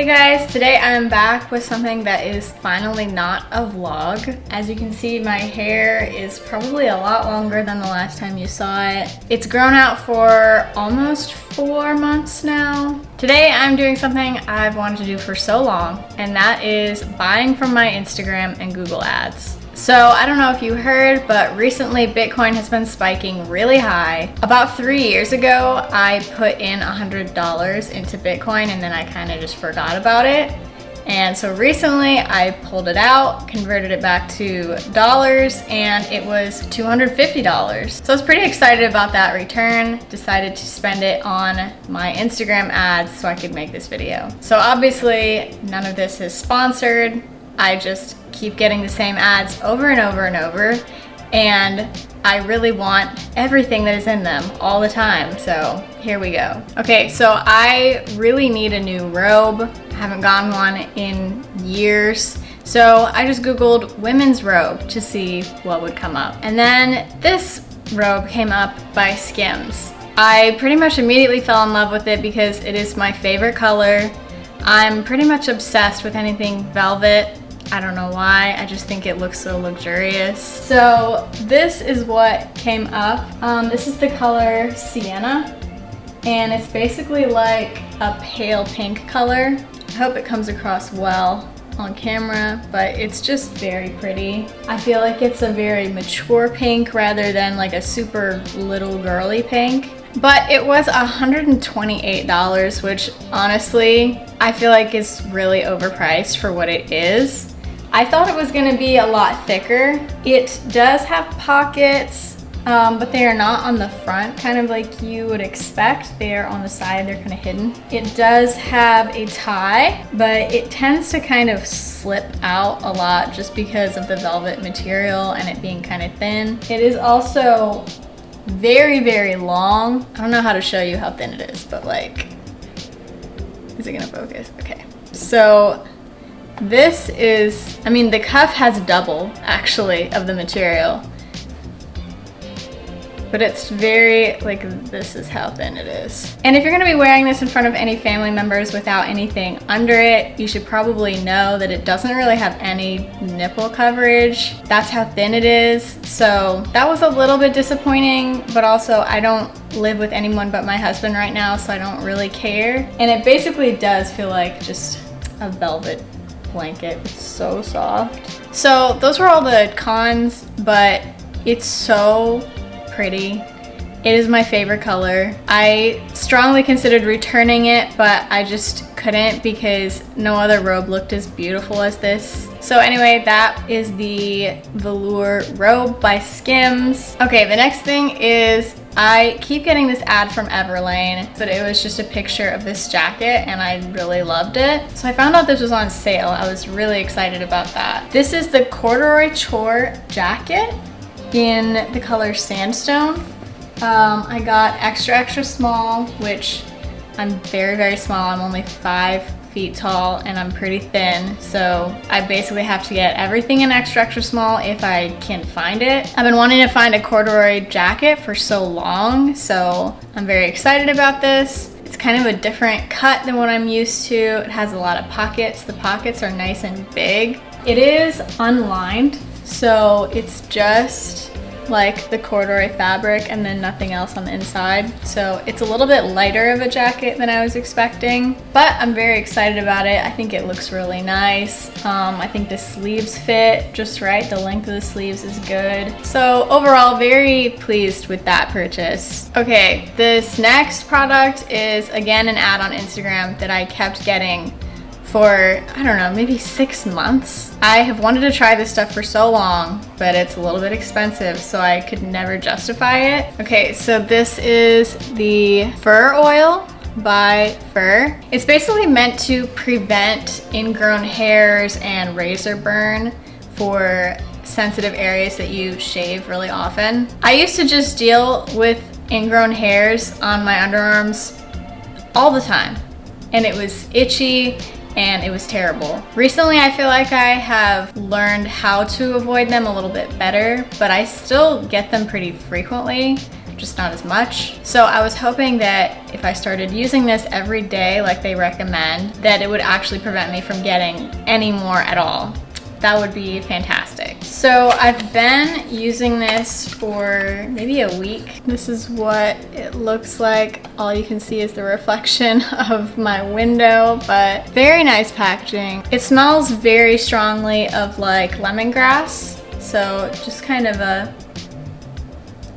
Hey guys, today I'm back with something that is finally not a vlog. As you can see, my hair is probably a lot longer than the last time you saw it. It's grown out for almost 4 months now. Today I'm doing something I've wanted to do for so long, and that is buying from my Instagram and Google Ads. So I don't know if you heard, but recently Bitcoin has been spiking really high. About 3 years ago, I put in $100 into Bitcoin and then I kind of just forgot about it. And so recently I pulled it out, converted it back to dollars, and it was $250. So I was pretty excited about that return. Decided to spend it on my Instagram ads so I could make this video. So obviously none of this is sponsored. I just keep getting the same ads over and over and over, and I really want everything that is in them all the time, so here we go. Okay, so I really need a new robe. I haven't gotten one in years, so I just googled women's robe to see what would come up. And then this robe came up by Skims. I pretty much immediately fell in love with it because it is my favorite color. I'm pretty much obsessed with anything velvet. I don't know why, I just think it looks so luxurious. So this is what came up. This is the color Sienna, and it's basically like a pale pink color. I hope it comes across well on camera, but it's just very pretty. I feel like it's a very mature pink rather than like a super little girly pink. But it was $128, which honestly, I feel like is really overpriced for what it is. I thought it was gonna be a lot thicker. It does have pockets, but they are not on the front, kind of like you would expect. They are on the side, they're kind of hidden. It does have a tie, but it tends to kind of slip out a lot just because of the velvet material and it being kind of thin. It is also very, very long. I don't know how to show you how thin it is, but like, is it gonna focus? Okay. So this is, I mean, the cuff has double actually of the material, but it's very, like, this is how thin it is. And if you're gonna be wearing this in front of any family members without anything under it, you should probably know that it doesn't really have any nipple coverage. That's how thin it is. So that was a little bit disappointing, but also I don't live with anyone but my husband right now, so I don't really care. And it basically does feel like just a velvet blanket. It's so soft. So those were all the cons, but it's so pretty. It is my favorite color. I strongly considered returning it, but I just couldn't because no other robe looked as beautiful as this. So anyway, that is the velour robe by Skims. Okay, the next thing is I keep getting this ad from Everlane, but it was just a picture of this jacket and I really loved it. So I found out this was on sale. I was really excited about that. This is the corduroy chore jacket in the color Sandstone. I got extra small, which I'm very, very small. I'm only 5 feet tall and I'm pretty thin, so I basically have to get everything in extra small if I can find it. I've been wanting to find a corduroy jacket for so long, so I'm very excited about this. It's kind of a different cut than what I'm used to. It has a lot of pockets. The pockets are nice and big. It is unlined, so it's just like the corduroy fabric and then nothing else on the inside. So it's a little bit lighter of a jacket than I was expecting, but I'm very excited about it. I think it looks really nice. I think the sleeves fit just right. The length of the sleeves is good. So overall, very pleased with that purchase. Okay, this next product is again an ad on Instagram that I kept getting for, I don't know, maybe 6 months. I have wanted to try this stuff for so long, but it's a little bit expensive, so I could never justify it. Okay, so this is the fur oil by Fur. It's basically meant to prevent ingrown hairs and razor burn for sensitive areas that you shave really often. I used to just deal with ingrown hairs on my underarms all the time, and it was itchy and it was terrible. Recently, I feel like I have learned how to avoid them a little bit better, but I still get them pretty frequently. just not as much. So I was hoping that if I started using this every day like they recommend, that it would actually prevent me from getting any more at all. That would be fantastic. So I've been using this for maybe a week. This is what it looks like. All you can see is the reflection of my window, but very nice packaging. It smells very strongly of like lemongrass. So just kind of a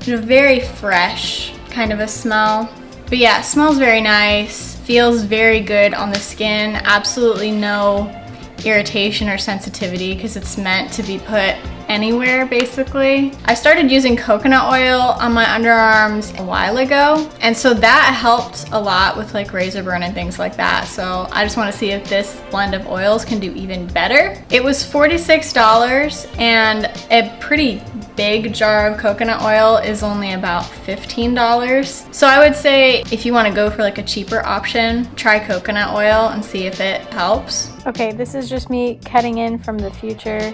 very fresh kind of a smell. But yeah, it smells very nice, feels very good on the skin. Absolutely no irritation or sensitivity because it's meant to be put anywhere basically. I started using coconut oil on my underarms a while ago, and so that helped a lot with like razor burn and things like that. So I just want to see if this blend of oils can do even better. It was $46 and a pretty big jar of coconut oil is only about $15. So I would say if you want to go for like a cheaper option, try coconut oil and see if it helps. Okay, this is just me cutting in from the future.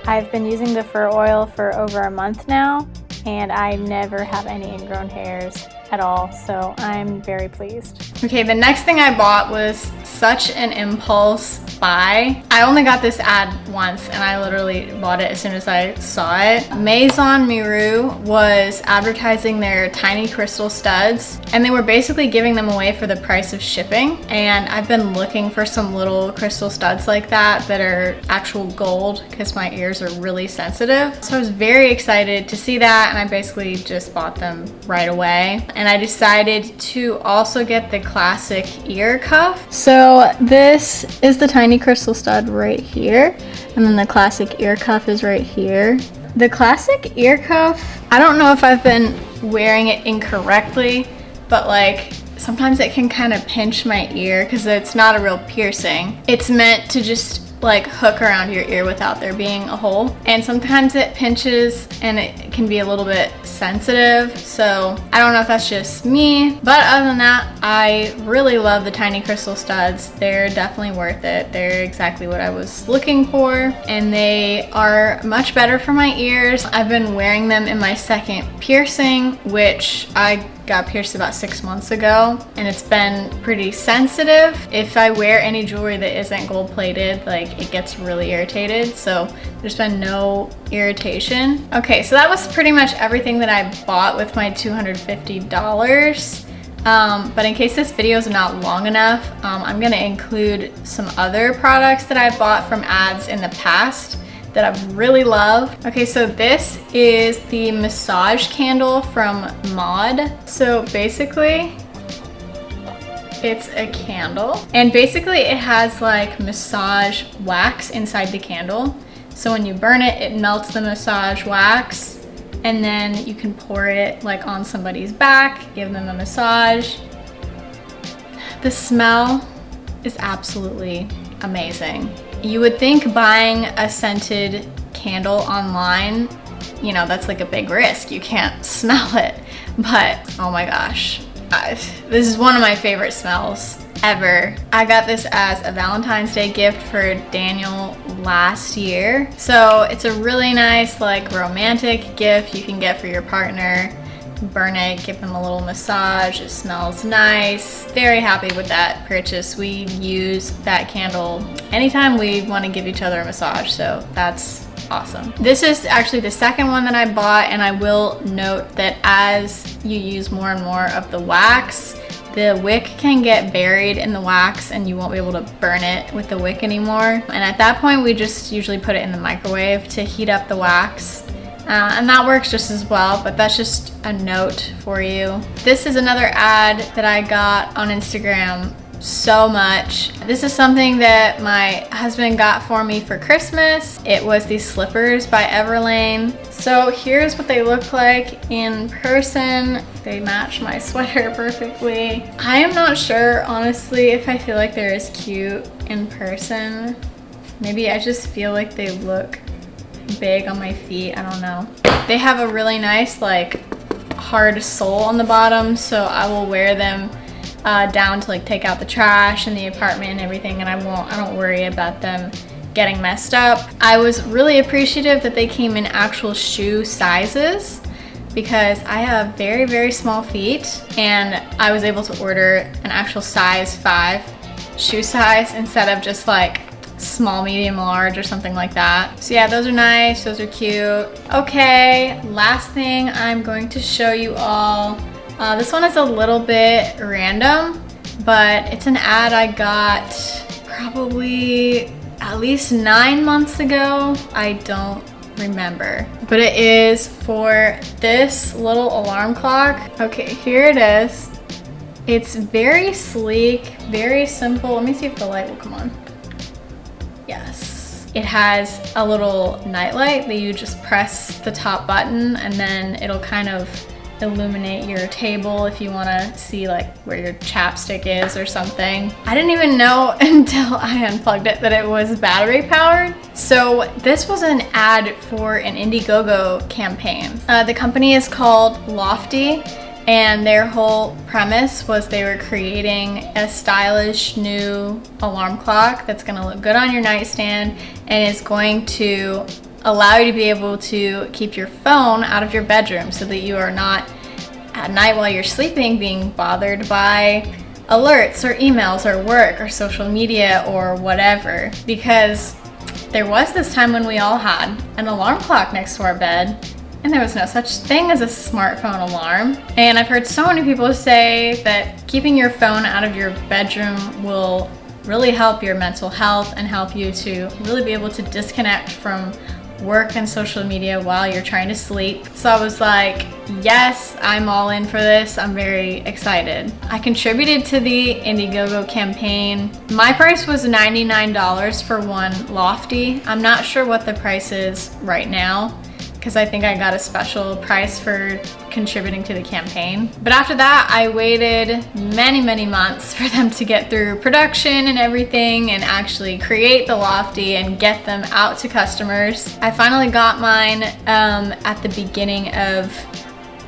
I've been using the fur oil for over a month now, and I never have any ingrown hairs at all, so I'm very pleased. Okay, the next thing I bought was such an impulse buy. I only got this ad once and I literally bought it as soon as I saw it. Maison Miru was advertising their tiny crystal studs, and they were basically giving them away for the price of shipping. And I've been looking for some little crystal studs like that are actual gold because my ears are really sensitive. So I was very excited to see that, and I basically just bought them right away. And I decided to also get the classic ear cuff. So this is the tiny crystal stud right here, and then the classic ear cuff is right here. The classic ear cuff, I don't know if I've been wearing it incorrectly, but like sometimes it can kind of pinch my ear because it's not a real piercing. It's meant to just like hook around your ear without there being a hole, and sometimes it pinches and it can be a little bit sensitive. So I don't know if that's just me, but other than that, I really love the tiny crystal studs. They're definitely worth it. They're exactly what I was looking for, and they are much better for my ears. I've been wearing them in my second piercing, which I got pierced about 6 months ago, and it's been pretty sensitive. If I wear any jewelry that isn't gold plated, like it gets really irritated, so there's been no irritation. Okay, so that was pretty much everything that I bought with my $250. But in case this video is not long enough, I'm gonna include some other products that I bought from ads in the past that I've really loved. Okay, so this is the massage candle from Mod. So basically, it's a candle, and basically it has like massage wax inside the candle. So when you burn it, it melts the massage wax, and then you can pour it like on somebody's back, give them a massage. The smell is absolutely amazing. You would think buying a scented candle online, you know, that's like a big risk. You can't smell it, but oh my gosh. This is one of my favorite smells ever. I got this as a Valentine's Day gift for Daniel last year. So it's a really nice like romantic gift you can get for your partner. Burn it, give them a little massage. It smells nice. Very happy with that purchase. We use that candle anytime we want to give each other a massage, so that's awesome. This is actually the second one that I bought, and I will note that as you use more and more of the wax, the wick can get buried in the wax and you won't be able to burn it with the wick anymore. And at that point, we just usually put it in the microwave to heat up the wax. And that works just as well, but that's just a note for you. This is another ad that I got on Instagram so much. This is something that my husband got for me for Christmas. It was these slippers by Everlane. So here's what they look like in person. They match my sweater perfectly. I am not sure, honestly, if I feel like they're as cute in person. Maybe I just feel like they look big on my feet, I don't know. They have a really nice like hard sole on the bottom, so I will wear them down to like take out the trash in the apartment and everything, and I don't worry about them getting messed up. I was really appreciative that they came in actual shoe sizes. because I have very, very small feet, and I was able to order an actual size 5 shoe size instead of just like small, medium, large or something like that. So yeah, those are nice, those are cute. Okay, last thing I'm going to show you all. This one is a little bit random, but it's an ad I got probably at least 9 months ago. I don't remember, but it is for this little alarm clock. Okay, here it is. It's very sleek, very simple. Let me see if the light will come on. Yes. It has a little nightlight that you just press the top button and then it'll kind of illuminate your table if you want to see like where your chapstick is or something. I didn't even know until I unplugged it that it was battery powered. So this was an ad for an Indiegogo campaign. The company is called Lofty, and their whole premise was they were creating a stylish new alarm clock that's going to look good on your nightstand and is going to allow you to be able to keep your phone out of your bedroom so that you are not at night while you're sleeping being bothered by alerts or emails or work or social media or whatever. Because there was this time when we all had an alarm clock next to our bed and there was no such thing as a smartphone alarm. And I've heard so many people say that keeping your phone out of your bedroom will really help your mental health and help you to really be able to disconnect from work and social media while you're trying to sleep. So I was like, yes, I'm all in for this. I'm very excited. I contributed to the Indiegogo campaign. My price was $99 for one Lofty. I'm not sure what the price is right now, because I think I got a special price for contributing to the campaign. But after that, I waited many, many months for them to get through production and everything and actually create the Lofty and get them out to customers. I finally got mine at the beginning of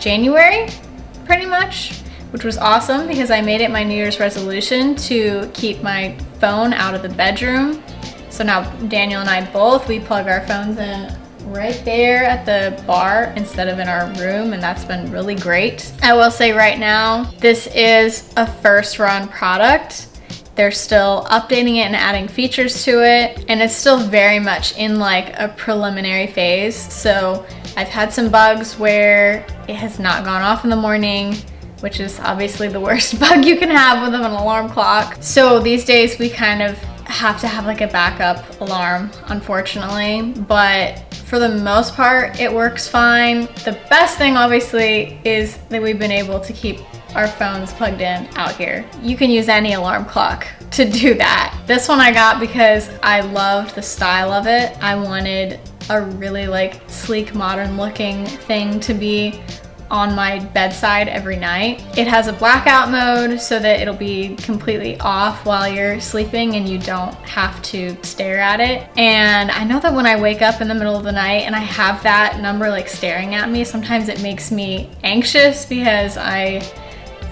January, pretty much, which was awesome because I made it my New Year's resolution to keep my phone out of the bedroom. So now Daniel and I both, we plug our phones in right there at the bar instead of in our room, and that's been really great. I will say right now, this is a first run product. They're still updating it and adding features to it, and it's still very much in like a preliminary phase. So I've had some bugs where it has not gone off in the morning, which is obviously the worst bug you can have with an alarm clock. So these days we kind of have to have like a backup alarm, unfortunately, but for the most part, it works fine. The best thing obviously is that we've been able to keep our phones plugged in out here. You can use any alarm clock to do that. This one I got because I loved the style of it. I wanted a really like sleek, modern looking thing to be on my bedside every night. It has a blackout mode so that it'll be completely off while you're sleeping and you don't have to stare at it. And I know that when I wake up in the middle of the night and I have that number like staring at me, sometimes it makes me anxious because I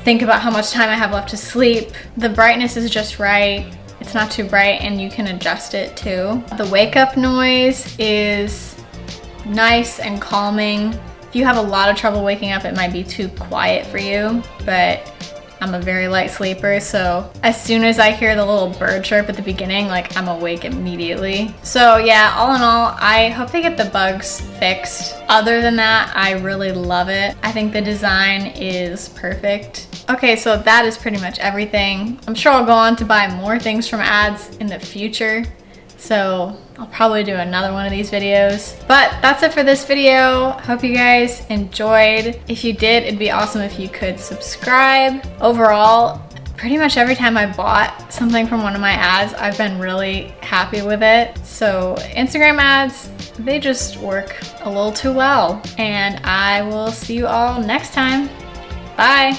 think about how much time I have left to sleep. The brightness is just right. It's not too bright and you can adjust it too. The wake up noise is nice and calming. If you have a lot of trouble waking up, it might be too quiet for you, but I'm a very light sleeper, so as soon as I hear the little bird chirp at the beginning, like I'm awake immediately. So yeah, all in all, I hope they get the bugs fixed. Other than that, I really love it. I think the design is perfect. Okay, so that is pretty much everything. I'm sure I'll go on to buy more things from ads in the future, so I'll probably do another one of these videos. But that's it for this video. Hope you guys enjoyed. If you did, it'd be awesome if you could subscribe. Overall, pretty much every time I bought something from one of my ads, I've been really happy with it. So Instagram ads, they just work a little too well. And I will see you all next time. Bye.